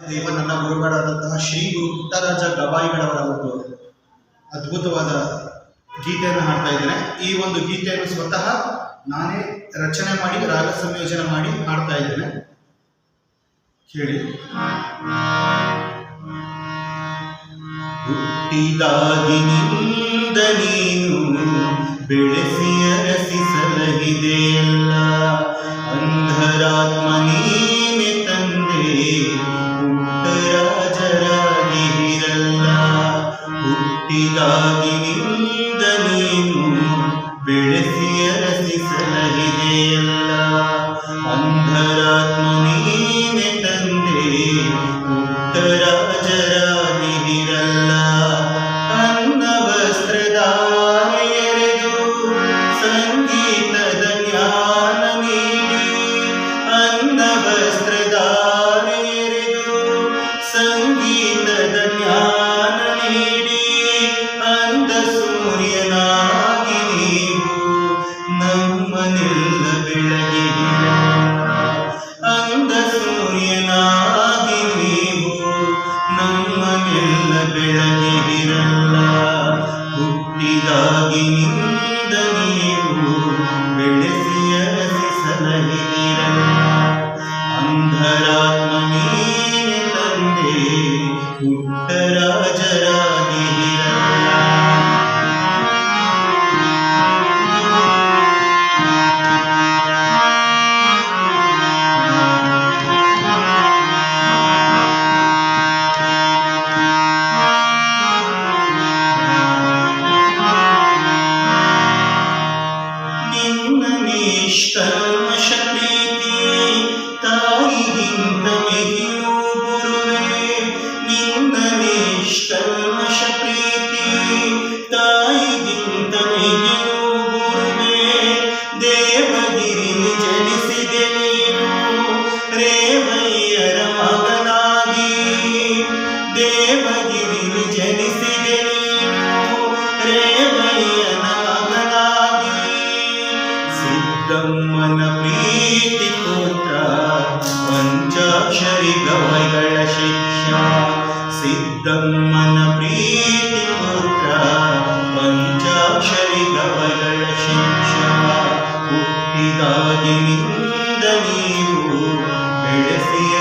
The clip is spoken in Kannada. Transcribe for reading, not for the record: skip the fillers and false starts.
ದೇವ ನನ್ನ ಗುರುಗಳಾದಂತಹ ಶ್ರೀ ಗುರು ಪುಟ್ಟರಾಜ ಗವಾಯಿಗಳವರ ಒಂದು ಅದ್ಭುತವಾದ ಗೀತೆಯನ್ನು ಹಾಡ್ತಾ ಇದ್ದೇನೆ. ಈ ಒಂದು ಗೀತೆಯನ್ನು ಸ್ವತಃ ನಾನೇ ರಚನೆ ಮಾಡಿ ರಾಗ ಸಂಯೋಜನೆ ಮಾಡಿ ಹಾಡ್ತಾ ಇದ್ದೇನೆ. ಕೇಳಿ. ಹುಟ್ಟಿದಾಗಿನಿಂದ ನೀನು ಬೆಳೆಸಿಯ ರಸಿಸಲಹಿದೆಯಲ್ಲ, ಅಂಧರಾತ್ಮ ನೀನೆ ತಂದೆ ಪುಟ್ಟರಾಜರಾಗಿರಲ್ಲ. ಹುಟ್ಟಿದಾಗಿನಿಂದ ನೀನು ಬೆಳೆಸಿಯ ರಸಿಸಲಹಿದೆಯಲ್ಲ, ಅಂಧರಾತ್ಮ ನೀನೆ ತಂದೆ ಪುಟ್ಟರಾಜರಾಗಿರಲ್ಲ. ಅನ್ನ ವಸ್ತ್ರದಾರೆಯರೆದು ಸಂಗೀತದ ಜ್ಞಾನ ನೀಡಿ, ಅನ್ನ ವಸ್ತ್ರದಾರೆಯರೆದು ಸಂಗೀತದ ಜ್ಞಾನ ನೀಡಿ, ಅಂದ ಸೂರ್ಯನಾಗಿ ನೀವು ನಮ್ಮನೆಲ್ಲ ಬೆಳಗಿರಲ್ಲ, ಅಂದ ಸೂರ್ಯನಾಗಿ ನೀವು ನಮ್ಮನೆಲ್ಲ ಬೆಳಗಿರಲ್ಲ. ಹುಟ್ಟಿದಾಗಿನಿಂದ ನೀವು ಬೆಳೆಸಿಯ ರಸಿಸಲಹಿದಿರಲ್ಲ, ಅಂಧರಾತ್ಮ ನೀನೆ ತಂದೆ ಪುಟ್ಟರಾಜರಾಗಿರಲ್ಲ. ನಿಷ್ಕಲ್ಮಶ ಪ್ರೀತಿ ತಾಯಿಗಿಂತ ಮಿಗಿಲು ಗುರುವೇ, ನಿನ್ನ ನಿಷ್ಕಲ್ಮಶ ಪ್ರೀತಿ ತಾಯಿಗಿಂತ ಮಿಗಿಲು ಗುರುವೇ. ದೇವಗಿರಿಲಿ ಜನಿಸಿದೆ ನೀನು ರೇವಯ್ಯರ ಮಗನಾಗಿ, ದೇವಗಿರಿಲಿ ಜನಿಸಿದೆ ನೀನು ರೇವಯ್ಯನ ಮಗನಾಗಿ. ಸಿದ್ದಮ್ಮನ ಪ್ರೀತಿ ಪುತ್ರ ಪಂಚಾಕ್ಷರಿ ಗವಾಯಿಗಳ ಶಿಕ್ಷಾ, ಸಿದ್ದಮ್ಮನ ಪ್ರೀತಿ ಪುತ್ರ ಪಂಚಾಕ್ಷರಿ ಗವಾಯಿಗಳ ಶಿಕ್ಷಾ. ಹುಟ್ಟಿದಾಗಿನಿಂದ ನೀವು ಬೆಳೆಸಿಯ